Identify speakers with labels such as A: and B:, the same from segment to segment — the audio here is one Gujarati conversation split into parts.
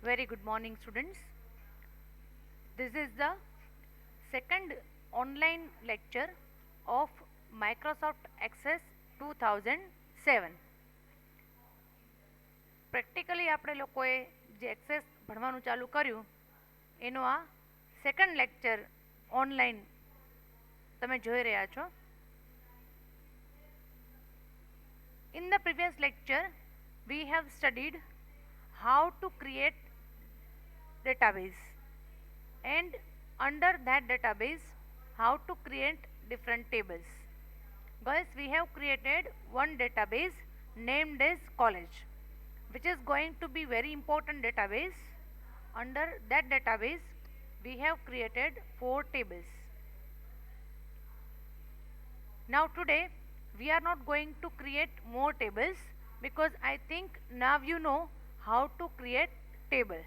A: Very good morning, students. This is the second online lecture of Microsoft Access 2007. Practically આપણે લોકોએ જે એક્સેસ ભણવાનું ચાલુ કર્યું એનો આ સેકન્ડ લેક્ચર ઓનલાઈન તમે જોઈ રહ્યા છો. In the previous lecture, we have studied how to create database, and under that database how to create different tables. Guys, we have created one database named as college, which is going to be very important database. Under that database we have created 4 tables. Now today we are not going to create more tables because I think now you know how to create table.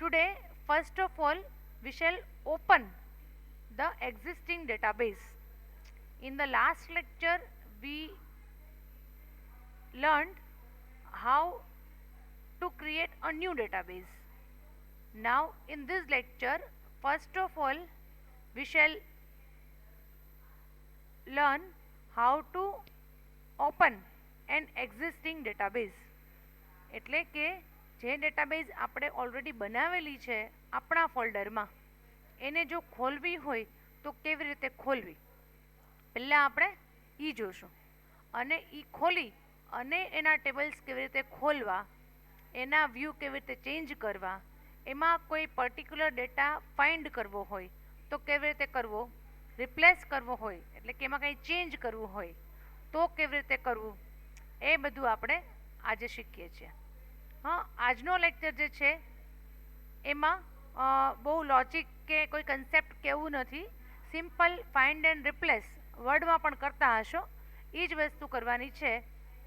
A: Today, first of all, we shall open the existing database. In the last lecture we learned how to create a new database. Now in this lecture, first of all, we shall learn how to open an existing database. એટલે કે જે ડેટાબેઝ આપણે ઓલરેડી બનાવેલી છે આપણા ફોલ્ડરમાં, એને જો ખોલવી હોય તો કેવી રીતે ખોલવી, પહેલાં આપણે એ જોશું. અને એ ખોલી અને એના ટેબલ્સ કેવી રીતે ખોલવા, એના વ્યૂ કેવી રીતે ચેન્જ કરવા, એમાં કોઈ પર્ટિક્યુલર ડેટા ફાઇન્ડ કરવો હોય તો કેવી રીતે કરવો, રિપ્લેસ કરવો હોય એટલે કે એમાં કંઈ ચેન્જ કરવું હોય તો કેવી રીતે કરવું, એ બધું આપણે આજે શીખીએ છીએ. હા, આજનો લેક્ચર જે છે એમાં બહુ લોજિક કે કોઈ કન્સેપ્ટ કેવું નથી. સિમ્પલ ફાઇન્ડ એન્ડ રિપ્લેસ વર્ડમાં પણ કરતા હશો એ જ વસ્તુ કરવાની છે,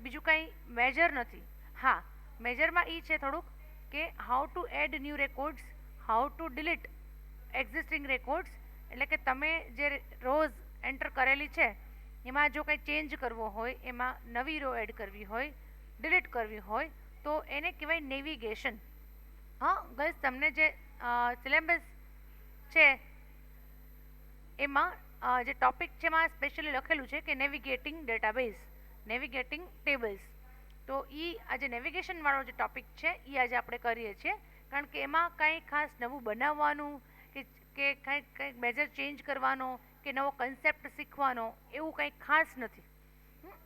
A: બીજું કંઈ મેજર નથી. હા, મેજરમાં એ છે થોડુંક કે how to add new records, how to delete existing records, એટલે કે તમે જે રોઝ એન્ટર કરેલી છે એમાં જો કંઈ ચેન્જ કરવો હોય, એમાં નવી રો એડ કરવી હોય, ડિલીટ કરવી હોય તો એને કહેવાય નેવિગેશન. હા ગઈસ, તમને જે સિલેબસ છે એમાં જે ટોપિક છે એમાં સ્પેશિયલી લખેલું છે કે નેવિગેટિંગ ડેટાબેઝ, નેવિગેટિંગ ટેબલ્સ. તો એ આજે નેવિગેશનવાળો જે ટોપિક છે એ આજે આપણે કરીએ છીએ, કારણ કે એમાં કાંઈ ખાસ નવું બનાવવાનું કે કંઈક મેજર ચેન્જ કરવાનો કે નવો કન્સેપ્ટ શીખવાનો એવું કંઈ ખાસ નથી.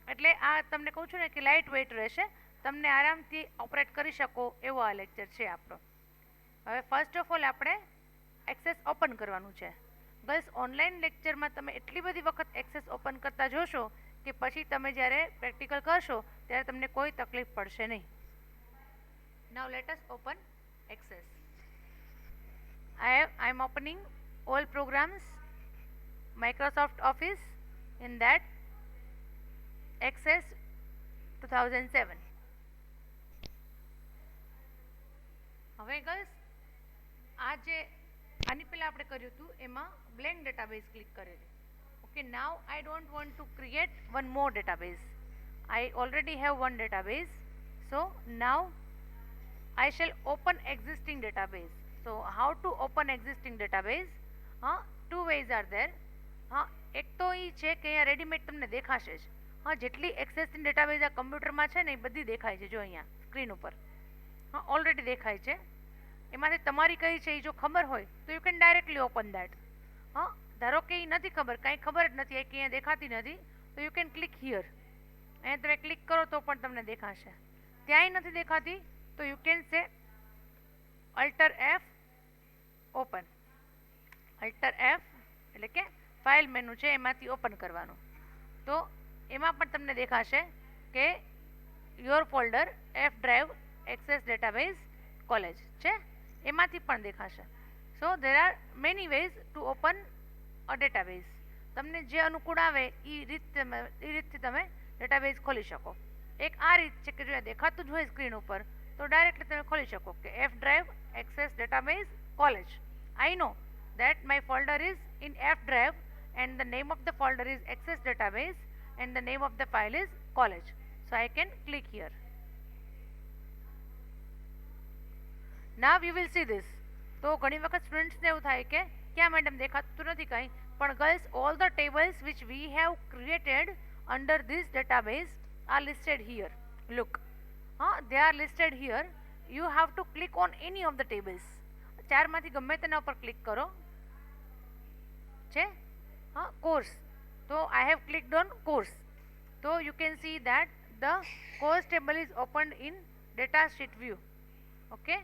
A: એટલે આ તમને કહું છું ને કે લાઇટ વેઇટ રહેશે, તમને આરામથી ઓપરેટ કરી શકો એવો આ લેક્ચર છે આપણો. હવે ફર્સ્ટ ઓફ ઓલ આપણે એક્સેસ ઓપન કરવાનું છે. બસ ઓનલાઈન લેક્ચરમાં તમે એટલી બધી વખત એક્સેસ ઓપન કરતા જોશો કે પછી તમે જ્યારે પ્રેક્ટિકલ કરશો ત્યારે તમને કોઈ તકલીફ પડશે નહીં. Now let us open Access. I am opening all programs Microsoft Office, in that Access 2007. હવે ગર્લ્સ, આ જે આની પહેલાં આપણે કર્યું હતું એમાં બ્લેન્ક ડેટાબેઝ ક્લિક કરેલી. Okay, now I don't want to create one more database. I already have one database, so now I shall open existing database. So how to open existing database? Two ways are there. એક તો એ છે કે અહીંયા રેડીમેડ તમને દેખાશે જ. જેટલી એક્સેસની ડેટાબેઝ આ કમ્પ્યુટરમાં છે ને એ બધી દેખાય છે. જો અહીંયા સ્ક્રીન ઉપર ઓલરેડી દેખાય છે. એમાંથી તમારી કઈ છે એ જો ખબર હોય તો you can directly open that. ધારો કે એ નથી ખબર, કાંઈ ખબર જ નથી, કે અહીંયા દેખાતી નથી, તો યુ કેન ક્લિક હિયર. અહીંયા તમે ક્લિક કરો તો પણ તમને દેખાશે. ત્યાંય નથી દેખાતી તો you can say alter F open. Alter F એટલે કે ફાઇલ મેનુ છે એમાંથી ઓપન કરવાનું, તો એમાં પણ તમને દેખાશે કે your folder F drive access database college છે, એમાંથી પણ દેખાશે. So there are many ways to open a database. તમને જે અનુકૂળ આવે એ રીતથી તમે ડેટાબેઝ ખોલી શકો. એક આ રીત છે કે જો દેખાતું જ હોય સ્ક્રીન ઉપર તો ડાયરેક્ટલી તમે ખોલી શકો કે F drive access database college. I know that my folder is in F drive and the name of the folder is access database and the name of the file is college. So I can click here. Now you will see this. તો ઘણી વખત સ્ટુડન્ટ્સને એવું થાય કે ક્યાં મેડમ દેખાતું નથી કંઈ, પણ girls all the tables which we have created under this database are listed here. Look, they are listed here. You have to click on any of the tables. ચારમાંથી ગમે તેના ઉપર ક્લિક કરો છે. કોર્સ, તો I have clicked on course. So you can see that the course table is opened in data sheet view. Okay,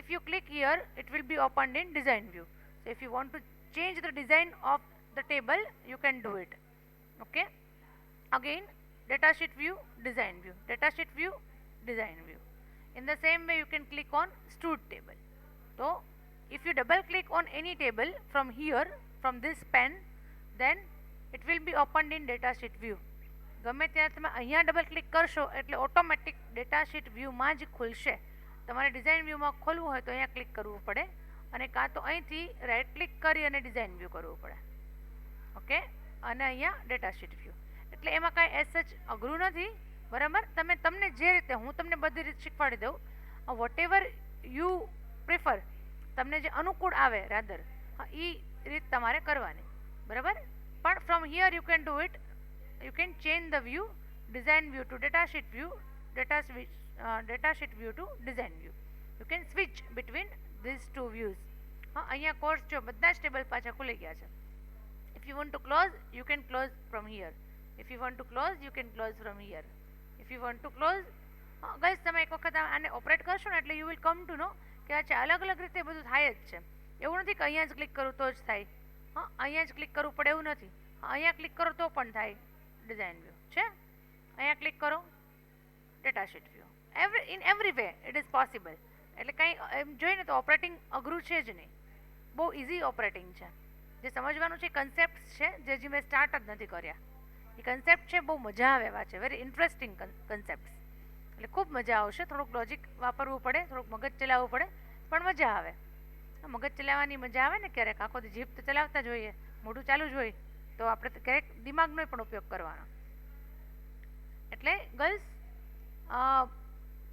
A: if you click here it will be opened in design view. So if you want to change the design of the table you can do it. Okay, again data sheet view, design view, data sheet view, design view. In the same way you can click on stud table. So if you double click on any table from here, from this pen, then it will be opened in data sheet view. ગમે ત્યાં તમે અહીંયા ડબલ ક્લિક કરશો એટલે ઓટોમેટિક ડેટા શીટ વ્યૂમાં જ ખુલશે. તમારે ડિઝાઇન વ્યૂમાં ખોલવું હોય તો અહીંયા ક્લિક કરવું પડે, અને કાં તો અહીંથી રાઇટ ક્લિક કરી અને ડિઝાઇન વ્યૂ કરવું પડે. ઓકે, અને અહીંયા ડેટા શીટ વ્યૂ. એટલે એમાં કાંઈ એઝ સચ અઘરું નથી, બરાબર. તમને જે રીતે હું તમને બધી રીત શીખવાડી દઉં, વોટ એવર યુ પ્રિફર, તમને જે અનુકૂળ આવે રાધર, એ રીત તમારે કરવાની, બરાબર. પણ from here you can do it. You can change the view, design view to data sheet view, data sheet view to design view. You can switch between these two views. અહીંયા કોર્સ જો બધા જ ટેબલ પાછા ખુલી ગયા છે. If you want to close, you can close from here. If you want to close, you can close from here. If you want to close, guys તમે એક વખત આને ઓપરેટ કરશો ને એટલે યુ વિલ કમ ટુ નો કે અચ્છા અલગ અલગ રીતે બધું થાય જ છે. એવું નથી કે અહીંયા જ ક્લિક કરું તો જ થાય. અહીંયા જ ક્લિક કરવું પડે એવું નથી. અહીંયા ક્લિક કરો તો પણ થાય. ડિઝાઇન વ્યૂ છે, અહીંયા ક્લિક કરો data sheet view. In every way it is possible. એટલે કંઈ એમ જોઈને તો ઓપરેટિંગ અઘરું છે જ નહીં, બહુ ઇઝી ઓપરેટિંગ છે. જે સમજવાનું છે કન્સેપ્ટ છે જે હજી મેં સ્ટાર્ટ જ નથી કર્યા. એ કન્સેપ્ટ છે, બહુ મજા આવે એવા છે, વેરી ઇન્ટરેસ્ટિંગ કન્સેપ્ટ. એટલે ખૂબ મજા આવશે. થોડુંક લોજિક વાપરવું પડે, થોડુંક મગજ ચલાવવું પડે, પણ મજા આવે. મગજ ચલાવવાની મજા આવે ને ક્યારેક, આખો દી જીભ તો ચલાવતા જોઈએ, મોઢું ચાલુ જ હોય, તો આપણે તો ક્યારેક દિમાગનો પણ ઉપયોગ કરવાનો. એટલે girls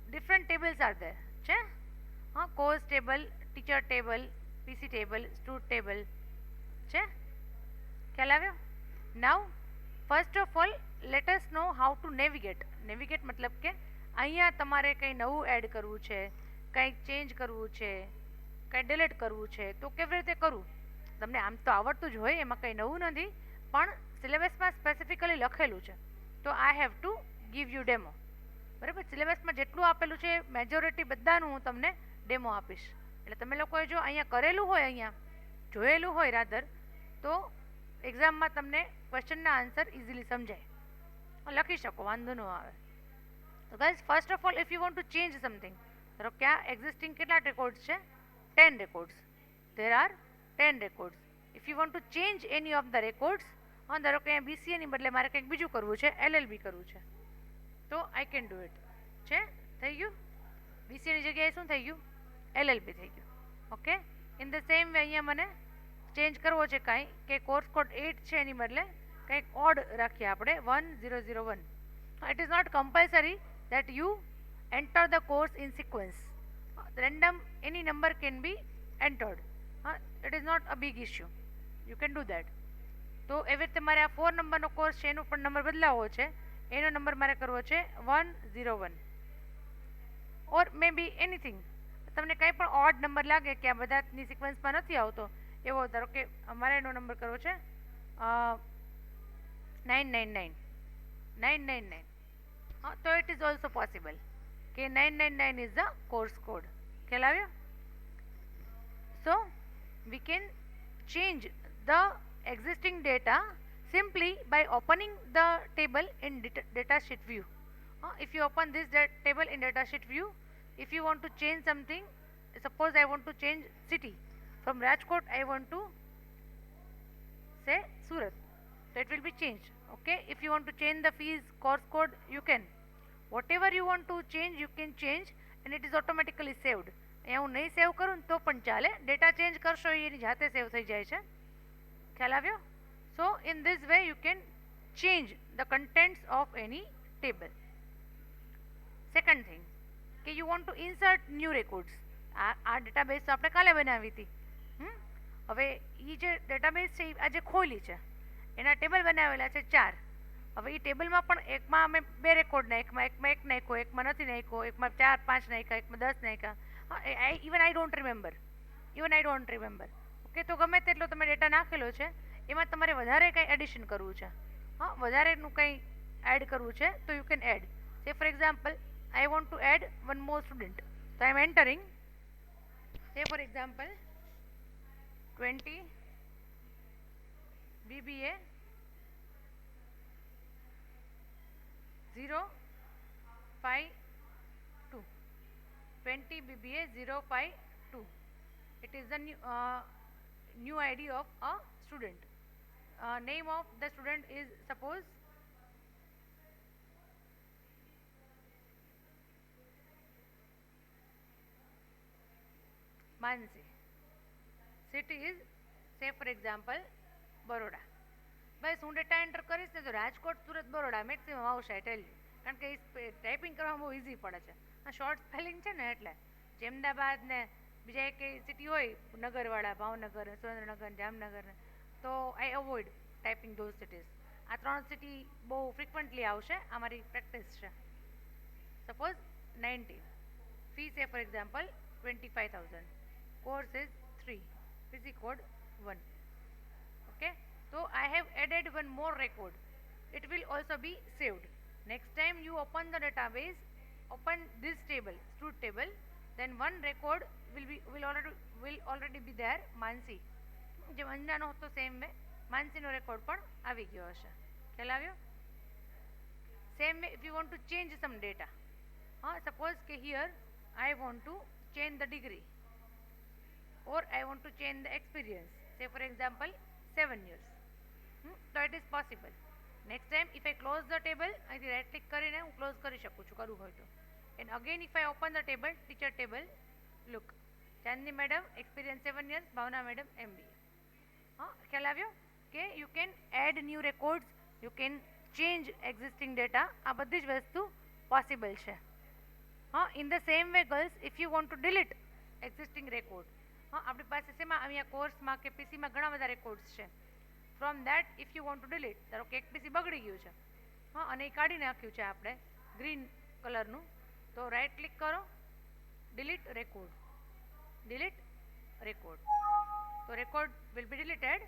A: different tables are there છે. Course table, teacher table, PC table, stud table છે. ખ્યાલ આવ્યો? Now first of all let us know how to navigate. Navigate મતલબ કે અહીંયા તમારે કંઈ નવું એડ કરવું છે, કંઈક ચેન્જ કરવું છે, કંઈ ડિલીટ કરવું છે, તો કેવી રીતે કરવું. તમને આમ તો આવડતું જ હોય, એમાં કંઈ નવું નથી, પણ સિલેબસમાં સ્પેસિફિકલી લખેલું છે. તો I have to give you demo, બરાબર. સિલેબસમાં જેટલું આપેલું છે મેજોરિટી બધાનું હું તમને ડેમો આપીશ. એટલે તમે લોકોએ જો અહીંયા કરેલું હોય, અહીંયા જોયેલું હોય રાધર, તો એક્ઝામમાં તમને ક્વેશ્ચનના આન્સર ઇઝીલી સમજાય, લખી શકો, વાંધો ન આવે. તો guys first of all if you want to change something, ધારો કે આ એક્ઝિસ્ટિંગ કેટલા રેકોર્ડ્સ છે? 10 records. There are 10 records. If you want to change any of the records, ધારો કે અહીંયા બીસીએની બદલે મારે કંઈક બીજું કરવું છે, એલએલબી કરવું છે, તો આઈ કેન ડુ ઇટ. છે, થઈ ગયું. બીસીએની જગ્યાએ શું થઈ ગયું? એલએલબી થઈ ગયું. Okay, in the same way અહીંયા મને ચેન્જ કરવો છે કાંઈ, કે કોર્સ કોડ 8 છે એની બદલે કંઈક ઓડ રાખીએ આપણે 1001. It is not compulsory that you enter the course in sequence. Random any number can be entered. It is not a big issue. You can do that. તો એવી રીતે મારે આ 4 નંબરનો કોર્સ છે એનો પણ નંબર બદલાવવો છે, એનો નંબર મારે કરવો છે 101 ઓર મે બી એનીથિંગ. તમને કંઈ પણ ઓડ નંબર લાગે કે આ બધાની સિક્વન્સમાં નથી આવતો એવો, ધારો કે અમારે એનો નંબર કરવો છે 999. તો ઇટ ઇઝ ઓલ્સો પોસિબલ કે 999 ઇઝ ધ કોર્સ કોડ. ખ્યાલ આવ્યો? So we can change the existing data simply by opening the table in data sheet view. If you open this table in data sheet view, if you want to change something, suppose I want to change city from Rajkot, I want to say Surat, so it will be changed. Okay, if you want to change the fees course code, you can, whatever you want to change you can change and it is automatically saved. અહીંયા હું નહીં સેવ કરું તો પણ ચાલે, ડેટા ચેન્જ કરશો એની જાતે સેવ થઈ જાય છે. ખ્યાલ આવ્યો? So in this way you can change the contents of any table. Second thing કે you want to insert new records. આ ડેટાબેઝ તો આપણે કાલે બનાવી હતી. હવે એ જે ડેટાબેઝ છે એ આજે ખોલી છે, એના ટેબલ બનાવેલા છે 4. હવે એ ટેબલમાં પણ એકમાં અમે 2 રેકોર્ડ નાખ્યા, એકમાં એક નાખ્યો, એકમાં નથી નાખ્યો, એકમાં 4 5 નાખ્યા, એકમાં 10 નાખ્યા. Even I don't remember. Okay, તો ગમે તેટલો તમે ડેટા નાખેલો છે એમાં તમારે વધારે કંઈ એડિશન કરવું છે, વધારેનું કંઈ એડ કરવું છે તો you can add. Say for example I want to add one more student, તો I am entering say for example 20 BBA 052, 20 BBA 052. It is the new ID of a student. Name of the student is suppose Mansi. City is say for example Baroda. બસ હું ડેટા એન્ટર કરીશ ને તો રાજકોટ, સુરત, બરોડા મેક્સિમમ આવશે, આઈ ટેલ યુ. કારણ કે એ ટાઈપિંગ કરવામાં બહુ ઇઝી પડે છે. આ શોર્ટ સ્પેલિંગ છે ને એટલે અમદાવાદ ને બીજા એક સિટી હોય નગરવાળા, ભાવનગર, સુરેન્દ્રનગર, જામનગર, તો આઈ અવોઇડ ટાઈપિંગ ધોઝ સિટીઝ. આ 3 સિટી બહુ ફ્રિકવન્ટલી આવશે, આ મારી પ્રેક્ટિસ છે. સપોઝ 90, ફી છે for example 25,000, course is 3, PC code 1. Okay, so I have added one more record. It will also be saved. Next time you open the database, open this table, stud table, then one record will already be there, Mansi. જે અંજાનો હતો સેમ વે માનસીનો રેકોર્ડ પણ આવી ગયો હશે. ખ્યાલ આવ્યો? Same way if you want to change some data, suppose કે here I want to change the degree or I want to change the experience, say for example 7 years. So it is possible. Next time if I close the table, અહીંથી રાઈટ ક્લિક કરીને હું ક્લોઝ કરી શકું છું કરવું હોય તો. And again if I open the table, teacher table, look, Chandni madam experience 7 years, Bhavna madam MBA. ખ્યાલ આવ્યો કે you can add new records, you can change existing data. આ બધી જ વસ્તુ પોસિબલ છે. In the same way girls, if you want to delete existing record, આપણી પાસે શેમાં અહીંયા કોર્સમાં કે પીસીમાં ઘણા બધા રેકોર્ડ્સ છે. From that if you want two delete, ધારો કે એક પીસી બગડી ગયું છે અને એ કાઢી નાખ્યું છે આપણે ગ્રીન કલરનું, તો રાઈટ ક્લિક કરો, ડિલીટ રેકોર્ડ, તો record will be deleted.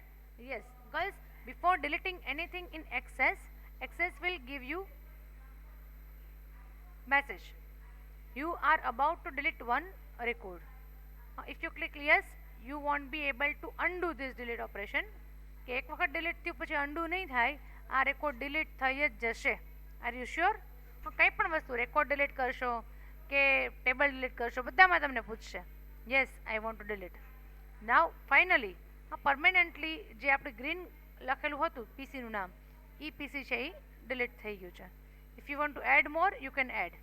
A: Yes girls, before deleting anything in Access will give you message, you are about to delete one record. If you click yes, you won't be able to undo this delete operation. કે એક વખત ડિલીટ થયું પછી અન્ડુ નહીં થાય, આ રેકોર્ડ ડિલીટ થઈ જ જશે. Are you sure? કંઈ પણ વસ્તુ રેકોર્ડ ડિલીટ કરશો કે ટેબલ ડિલીટ કરશો, બધામાં તમને પૂછશે yes I want two delete. Now finally permanently જે આપણે ગ્રીન લખેલું હતું પીસીનું નામ, એ પીસી છે એ ડિલીટ થઈ ગયું છે. If you want to add more you can add.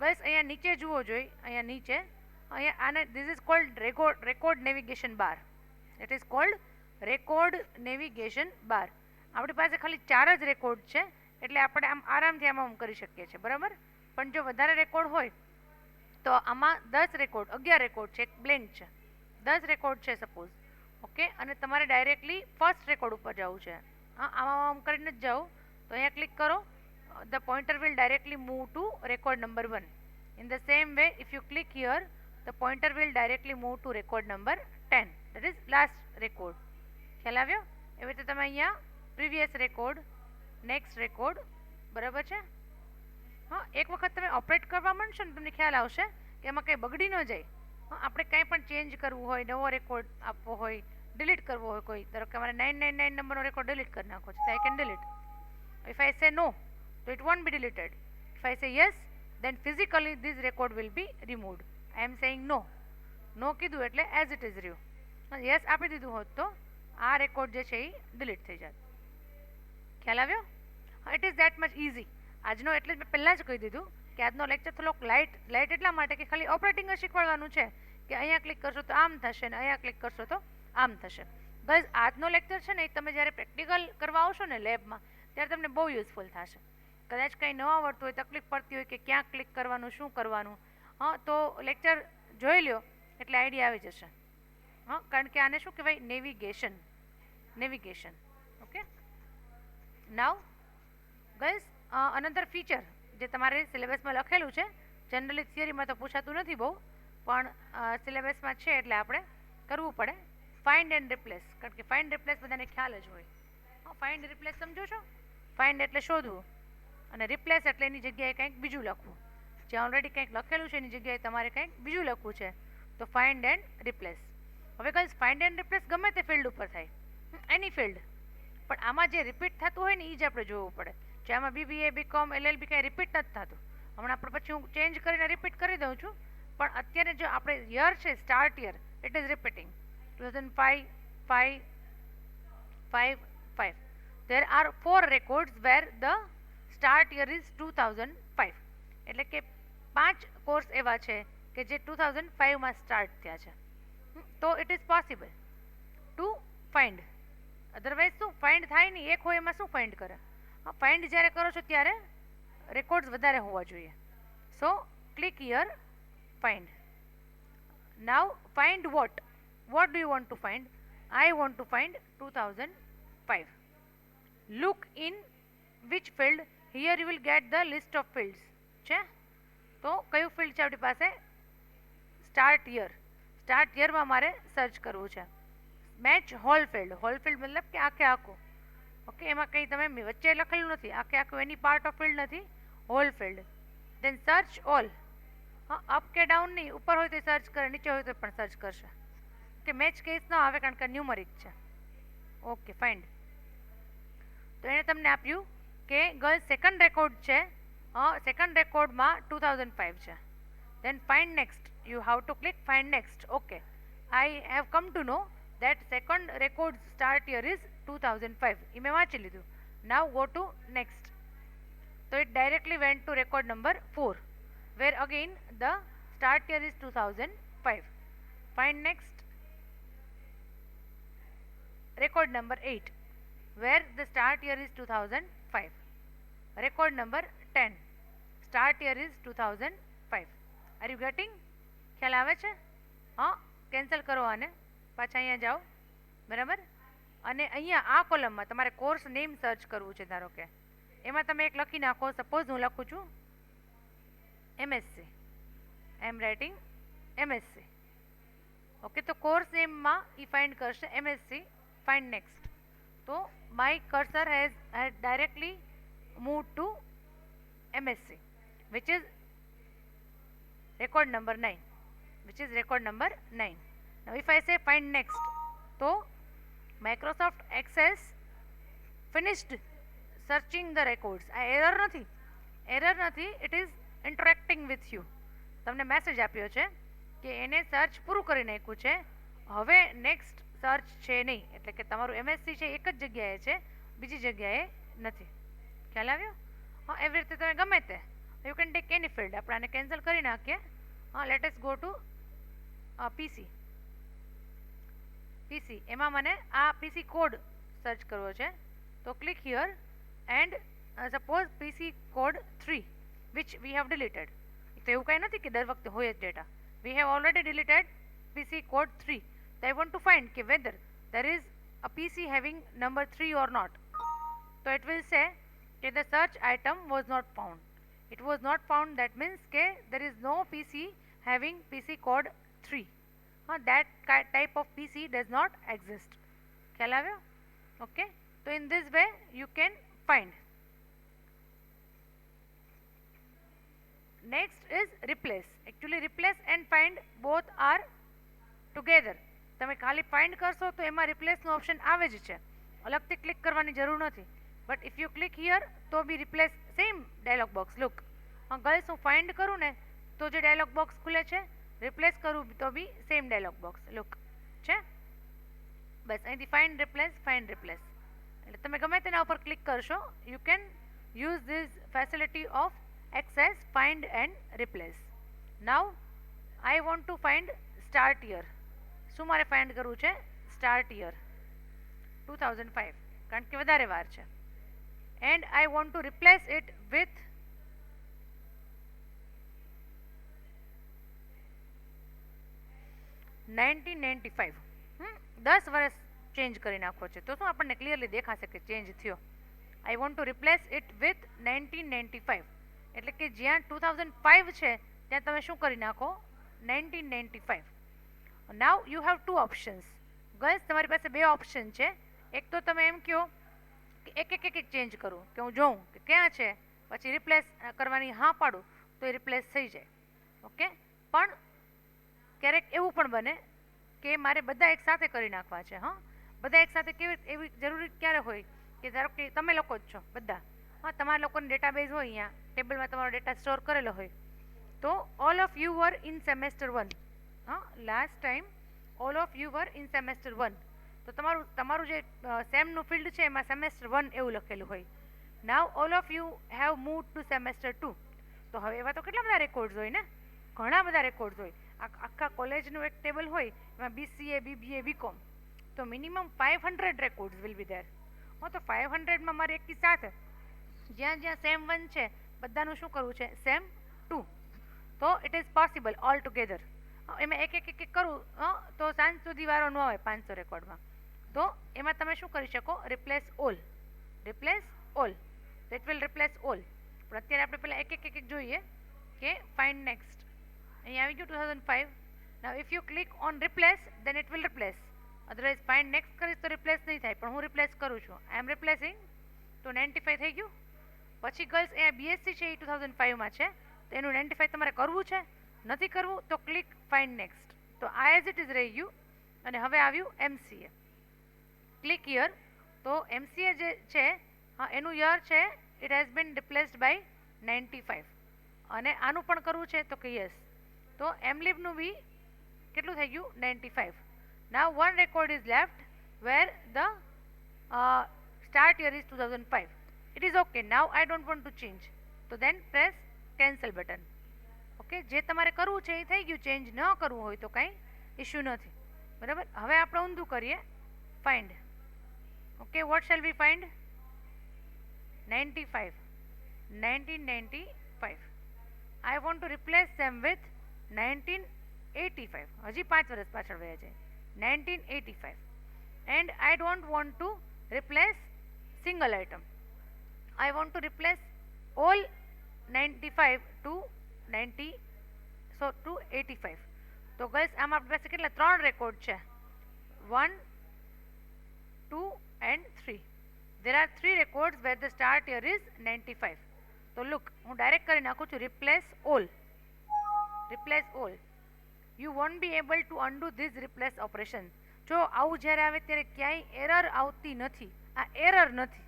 A: બસ અહીંયા નીચે જુઓ જોઈએ, અહીંયા નીચે અહીંયા આને this is called record navigation bar. It is called record navigation bar. આપણી પાસે ખાલી 4 જ રેકોર્ડ છે એટલે આપણે આમ આરામથી આમ કરી શકીએ છીએ, બરાબર. પણ જો વધારે રેકોર્ડ હોય તો આમાં 10 રેકોર્ડ, 11 રેકોર્ડ છે, એક બ્લેન્ક છે, 10 રેકોર્ડ છે સપોઝ. ઓકે, અને તમારે ડાયરેક્ટલી ફર્સ્ટ રેકોર્ડ ઉપર જવું છે. આમ કરીને જ જાઓ તો અહીંયા ક્લિક કરો, the pointer will directly move to record number 1. In the same way, if you click here, the pointer will directly move to record number 10, that is last record. ખ્યાલ આવ્યો? એવી રીતે તમે અહીંયા પ્રીવિયસ રેકોર્ડ, નેક્સ્ટ રેકોર્ડ, બરાબર છે. એક વખત તમે ઓપરેટ કરવા માંડશો ને તમને ખ્યાલ આવશે કે એમાં કંઈ બગડી ન જાય. આપણે કંઈ પણ ચેન્જ કરવું હોય, નવો રેકોર્ડ આપવો હોય, ડિલીટ કરવો હોય કોઈ, ધારો કે અમારે 999 નંબરનો રેકોર્ડ ડિલીટ કરી નાખો છે, તો I can delete. If I સે નો, so it won't be deleted. If I say yes, then physically this record will be removed. I am saying no. No કીધું એટલે as it is રહ્યું. yes આપી દીધું હોત તો આ રેકોર્ડ જે છે એ ડિલીટ થઈ જાય. ખ્યાલ આવ્યો? It is that much easy. આજનો એટલે જ મેં પહેલાં જ કહી દીધું કે આજનો લેક્ચર થોડોક લાઇટ એટલા માટે કે ખાલી ઓપરેટિંગ જ શીખવાડવાનું છે કે અહીંયા ક્લિક કરશો તો આમ થશે ને અહીંયા ક્લિક કરશો તો આમ થશે. બસ આજનો લેક્ચર છે ને એ તમે જ્યારે પ્રેક્ટિકલ કરવા આવશો ને લેબમાં ત્યારે તમને બહુ યુઝફુલ થશે. કદાચ કંઈ ન આવડતું હોય, તકલીફ પડતી હોય કે ક્યાં ક્લિક કરવાનું, શું કરવાનું, તો લેક્ચર જોઈ લ્યો એટલે આઈડિયા આવી જશે. હા, કારણ કે આને શું કહેવાય? નેવિગેશન. ઓકે, નાવ ગર્લ્સ, અનધર ફીચર જે તમારે સિલેબસમાં લખેલું છે, જનરલી થિયરીમાં તો પૂછાતું નથી બહુ, પણ સિલેબસમાં છે એટલે આપણે કરવું પડે. ફાઇન્ડ એન્ડ રિપ્લેસ, કારણ કે ફાઇન્ડ રિપ્લેસ બધાને ખ્યાલ જ હોય. હા, ફાઇન્ડ રિપ્લેસ સમજો છો? ફાઇન્ડ એટલે શોધવું, અને રિપ્લેસ એટલે એની જગ્યાએ કંઈક બીજું લખવું. જ્યાં ઓલરેડી કંઈક લખેલું છે એની જગ્યાએ તમારે કંઈક બીજું લખવું છે, તો ફાઇન્ડ એન્ડ રિપ્લેસ. હવે ગર્લ્સ, ફાઇન્ડ એન્ડ રિપ્લેસ ગમે તે ફિલ્ડ ઉપર થાય, એની ફિલ્ડ, પણ આમાં જે રિપીટ થતું હોય ને એ જ આપણે જોવું પડે. જે આમાં BBA, BCom, LLB કાંઈ રિપીટ નથી થતું. હમણાં આપણે પછી હું ચેન્જ કરીને રિપીટ કરી દઉં છું, પણ અત્યારે જો આપણે યર છે, start year, it is repeating 2005, 5, 5, 5. There are 4 records where the start year is 2005. એટલે કે 5 કોર્સ એવા છે કે જે 2005માં સ્ટાર્ટ થયા છે. તો it is possible to find. Otherwise શું ફાઇન્ડ થાય નહીં, એક હોય એમાં શું ફાઇન્ડ કરે? હા, ફાઇન્ડ જ્યારે કરો છો ત્યારે રેકોર્ડ્સ વધારે હોવા જોઈએ. So click here, find. Now find what do you want to find? I want to find 2005. Look in which field. Here you will get the list of fields. છે તો કયું ફિલ્ડ છે આપણી પાસે? Start year. સ્ટાર્ટ યરમાં મારે સર્ચ કરવું છે. Match whole field. Whole field મતલબ કે આખે આખું. ઓકે, એમાં કંઈ તમે વચ્ચે લખેલું નથી, આખે આખું એની પાર્ટ ઓફ ફિલ્ડ નથી, હોલ ફિલ્ડ. દેન સર્ચ ઓલ. હા, અપ કે ડાઉન નહીં, ઉપર હોય તો સર્ચ કરે, નીચે હોય તો પણ સર્ચ કરશે. કે મેચ કેસ ન આવે કારણ કે ન્યુમરિક છે. Okay, find. તો એણે તમને આપ્યું કે ગર્લ્સ સેકન્ડ રેકોર્ડ છે, સેકન્ડ રેકોર્ડમાં 2005 છે. Then find next. You have to click find next. Okay, I have come to know that second record start year is 2005. એ મેં વાંચી લીધું. Now go to next. So it directly went to record number 4, where again the start year is 2005. Find next. Record number 8, where the start year is 2005. Record number 10, start year is 2005. Are you getting? ખ્યાલ આવે છે? હા, કેન્સલ કરો આને, પાછા અહીંયા જાઓ, બરાબર. અને અહીંયા આ કોલમમાં તમારે કોર્સ નેમ સર્ચ કરવું છે. ધારો કે એમાં તમે એક લખી નાખો. સપોઝ હું લખું છું MSc. I am writing MSc. Okay, તો કોર્સ નેમમાં એ ફાઇન્ડ કરશે MSc. Find next. તો my cursor has directly move to MSc, which is record number 9. Now if I say find next, so Microsoft Access finished searching the records. આ એરર નથી, it is interacting with you. તમને મેસેજ આપ્યો છે કે એને સર્ચ પૂરું કરી નાખ્યું છે, હવે નેક્સ્ટ સર્ચ છે નહીં. એટલે કે તમારું MSc છે એક જ જગ્યાએ છે, બીજી જગ્યાએ નથી. ખ્યાલ આવ્યો? હા, એવી રીતે તમે ગમે તે you can take any field. આપણે આને કેન્સલ કરી નાખીએ. હા, let us go to PC. એમાં મને આ PC કોડ સર્ચ કરવો છે, તો click here and suppose PC code 3 which we have deleted. તો એવું કાંઈ નથી કે દર વખતે હોય જ data. We have already deleted PC code 3. તો આઈ વોન્ટ ટુ ફાઇન્ડ કે weather there is a PC having number 3 or not. So it will say that the search item was not found. It was not found, that means કે there is no PC having PC code 3. That type of PC does not exist. ખ્યાલ આવ્યો? Okay, so in this way you can find. Next is replace. Actually replace and find both are together. તમે ખાલી ફાઇન્ડ કરશો તો એમાં રિપ્લેસનો ઓપ્શન આવે જ છે, અલગથી ક્લિક કરવાની જરૂર નથી. But if you click here તો be replace same dialog box. Look, girls હું ફાઇન્ડ કરું ને તો જે ડાયલોગ બોક્સ ખુલે છે, રિપ્લેસ કરું તો બી સેમ ડાયલોગ બોક્સ લુક છે. બસ અહીંથી ફાઇન્ડ રિપ્લેસ એટલે તમે ગમે તેના ઉપર ક્લિક કરશો, you can use this facility of access find and replace. Now I want to find start year. શું મારે ફાઇન્ડ કરવું છે? સ્ટાર્ટ યર 2005, કારણ કે વધારે વાર છે. And I want two replace it with 1995. 10 વર્ષ ચેન્જ કરી નાખો છે તો શું આપણને ક્લિયરલી દેખાશે કે ચેન્જ થયો. આઈ want two replace it with 1995. એટલે કે જ્યાં 2005 છે ત્યાં તમે શું કરી નાખો 1995. Now you have two options. Girls તમારી પાસે બે ઓપ્શન છે. એક તો તમે એમ કહો કે એક ચેન્જ કરું કે હું જોઉં કે ક્યાં છે પછી રિપ્લેસ કરવાની હા પાડું તો એ રિપ્લેસ થઈ જાય. ઓકે, પણ ક્યારેક એવું પણ બને કે મારે બધા એક સાથે કરી નાખવા છે. હા, બધા એક સાથે કેવી એવી જરૂરી ક્યારે હોય કે ધારો કે તમે લોકો જ છો બધા, હા, તમારા લોકોની ડેટાબેઝ હોય, અહીંયા ટેબલમાં તમારો ડેટા સ્ટોર કરેલો હોય, તો all of you var in semester 1. હા, last time all of you var in semester 1. તો તમારું જે સેમનું ફિલ્ડ છે એમાં સેમેસ્ટર 1 એવું લખેલું હોય. Now all of you have move to semester 2. તો હવે એવા તો કેટલા બધા રેકોર્ડ્સ હોય ને, ઘણા બધા રેકોર્ડ્સ હોય. આખા કોલેજનું એક ટેબલ હોય એમાં BCA, BBA, BCom, તો minimum 500 records will be there. હા, તો 500માં મારે એકી સાથે જ્યાં જ્યાં સેમ 1 છે બધાનું શું કરવું છે સેમ 2. તો it is possible all together. એમાં એક કરું તો સાંજ સુધી વારો ન આવે 500 રેકોર્ડમાં. તો એમાં તમે શું કરી શકો રિપ્લેસ ઓલ. રિપ્લેસ ઓલ, તો ઇટ વિલ રિપ્લેસ ઓલ. પણ અત્યારે આપણે પહેલાં એક જોઈએ કે ફાઇન્ડ નેક્સ્ટ. અહીંયા આવી ગયું 2005. Now if you click on replace then it will replace. Otherwise find next કરીશ તો રિપ્લેસ નહીં થાય, પણ હું રિપ્લેસ કરું છું. આઈ એમ રિપ્લેસિંગ. તો 95 થઈ ગયું. પછી ગર્લ્સ અહીંયા BSc છે એ 2005માં છે, તો એનું 95 તમારે કરવું છે. નથી કરવું તો ક્લિક ફાઇન્ડ નેક્સ્ટ. તો આ એઝ ઇટ ઇઝ રહી ગયું. અને હવે આવ્યું MCA. Click year. તો MCA જે છે એનું યર છે it has been replaced by 95. અને આનું પણ કરવું છે તો કે યસ. તો MLibનું બી કેટલું થઈ ગયું 95. Now one record is left where the start year is 2005. It is okay. Now I don't want to change. તો then press cancel button. Okay, જે તમારે કરવું છે એ થઈ ગયું. ચેન્જ ન કરવું હોય તો કાંઈ ઇશ્યુ નથી. બરાબર, હવે આપણે ઊંધું કરીએ find. Okay, what shall we find 95. 1995. I want to replace them with 1985. હજી 5 વર્ષ પાછળ વયા છે 1985. And I don't want to replace single item. I want to replace all 95 to 90, so to 85. તો ગઈસ આમાં આપણી પાસે કેટલા 3 રેકોર્ડ છે 1, 2 and 3. There are 3 records where the start year is 95. તો લુક હું ડાયરેક્ટ કરી નાખું છું replace all. Replace all. You want be able to undo this replace operation. જો આવું જ્યારે આવે ત્યારે ક્યાંય એરર આવતી નથી. આ એરર નથી,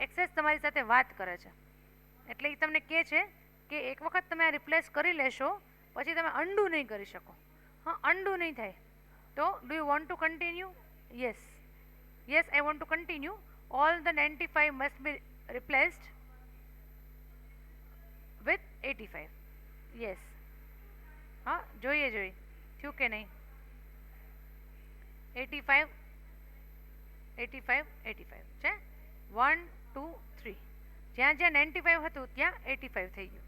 A: એક્સેસ તમારી સાથે વાત કરે છે. એટલે એ તમને કહે છે કે એક વખત તમે આ રિપ્લેસ કરી લેશો પછી તમે અનડુ નહીં કરી શકો. હા, અનડુ નહીં થાય. તો do you want two continue? Yes. Yes, I want two continue. All the 95 must be replaced with 85. Yes. હા, જોઈએ થયું કે નહીં. 85 85 85 છે 1, 2, 3. જ્યાં જ્યાં 95 હતું ત્યાં 85 થઈ ગયું.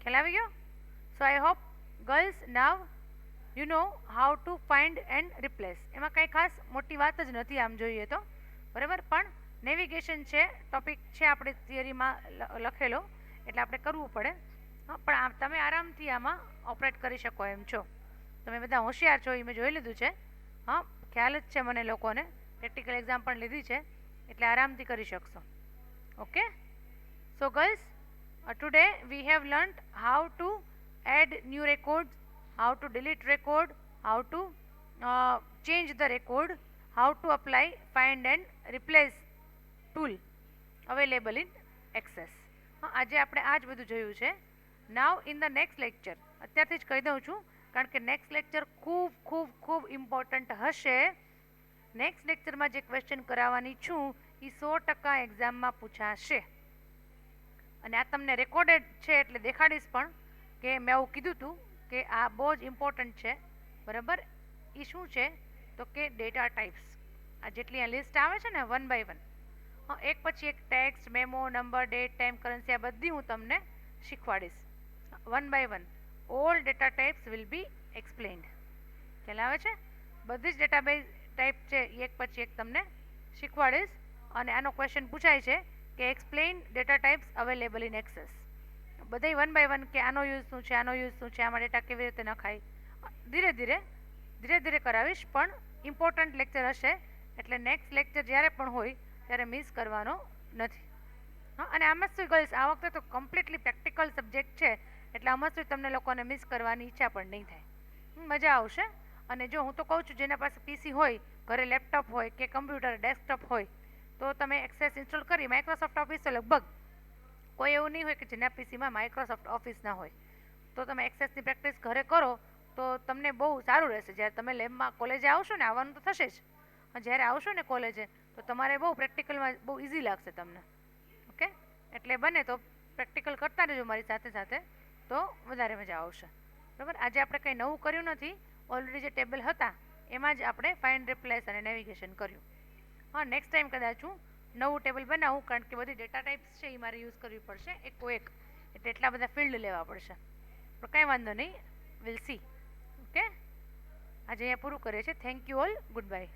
A: ખ્યાલ આવી ગયો? So I hope girls now you know how to find and replace. એમાં કંઈ ખાસ મોટી વાત જ નથી આમ જોઈએ તો, બરાબર. પણ નેવિગેશન છે, ટોપિક છે આપણે થિયરીમાં લખેલો, એટલે આપણે કરવું પડે. હા, પણ તમે આરામથી આમાં ઓપરેટ કરી શકો એમ છો. તમે બધા હોશિયાર છો એ મેં જોઈ લીધું છે. હા, ખ્યાલ જ છે મને લોકોને, પ્રેક્ટિકલ એક્ઝામ પણ લીધી છે, એટલે આરામથી કરી શકશો. Okay, so girls today we have learnt how to add new records, how to delete record, how to change the record, how to apply find and replace tool available in Access. આજે આપણે આ જ બધું જોયું છે. નાવ ઇન ધ નેક્સ્ટ લેક્ચર, અત્યારથી જ કહી દઉં છું કારણ કે નેક્સ્ટ લેક્ચર ખૂબ ખૂબ ખૂબ ઇમ્પોર્ટન્ટ હશે. નેક્સ્ટ લેક્ચરમાં જે ક્વેશ્ચન કરાવવાની છું એ 100% એક્ઝામમાં પૂછાશે. અને આ તમને રેકોર્ડેડ છે એટલે દેખાડીશ પણ કે મેં એવું કીધું હતું કે આ બહુ જ ઇમ્પોર્ટન્ટ છે. બરાબર, એ શું છે તો કે ડેટા ટાઈપ્સ. આ જેટલી આ લિસ્ટ આવે છે ને 1 by 1, એક પછી એક text, memo, number, date, time, currency, આ બધી હું તમને શીખવાડીશ 1 by 1. All data types will be explained. ખ્યાલ આવે છે? બધી જ ડેટાબેઝ ટાઈપ છે એ એક પછી એક તમને શીખવાડીશ. અને આનો ક્વેશ્ચન પૂછાય છે કે explain data types available in access. બધાય વન બાય વન કે આનો યુઝ શું છે, આનો યુઝ શું છે, આમાં ડેટા કેવી રીતે નખાય, ધીરે ધીરે કરાવીશ. પણ ઇમ્પોર્ટન્ટ લેક્ચર હશે એટલે નેક્સ્ટ લેક્ચર જ્યારે પણ હોય ત્યારે મિસ કરવાનો નથી. હા, અને આમાં શું ગર્લ્સ, આ વખતે તો કમ્પ્લીટલી પ્રેક્ટિકલ સબ્જેક્ટ છે એટલે આમાં શું તમને લોકોને મિસ કરવાની ઈચ્છા પણ નહીં થાય. મજા આવશે. અને જો હું તો કહું છું, જેના પાસે પીસી હોય, ઘરે લેપટોપ હોય કે કમ્પ્યુટર ડેસ્કટોપ હોય, તો તમે એક્સેસ ઇન્સ્ટોલ કરી માઇક્રોસોફ્ટ ઓફિસ તો લગભગ કોઈ એવું નહીં હોય કે જેના પીસીમાં માઇક્રોસોફ્ટ ઓફિસ ના હોય. તો તમે એક્સેસની પ્રેક્ટિસ ઘરે કરો તો તમને બહુ સારું રહેશે. જ્યારે તમે લેબમાં કોલેજે આવશો ને, આવવાનું તો થશે જ, જ્યારે આવશો ને કોલેજે તો તમારે બહુ પ્રેક્ટિકલમાં બહુ ઇઝી લાગશે તમને. ઓકે, એટલે બને તો પ્રેક્ટિકલ કરતા રહેજો મારી સાથે સાથે, તો વધારે મજા આવશે. બરાબર. આજે આપણે કંઈ નવું કર્યું નથી, ઓલરેડી જે ટેબલ હતા એમાં જ આપણે ફાઇન્ડ, રિપ્લેસ અને નેવિગેશન કર્યું. હા, નેક્સ્ટ ટાઈમ કદાચ હું નવું ટેબલ બનાવું, કારણ કે બધી ડેટા ટાઈપ્સ છે એ મારે યુઝ કરવી પડશે એકો એક, એટલે એટલા બધા ફિલ્ડ લેવા પડશે. પણ કંઈ વાંધો નહીં, વિલ સી. ઓકે, આજે અહીંયા પૂરું કરીએ છીએ. Thank you all, good bye.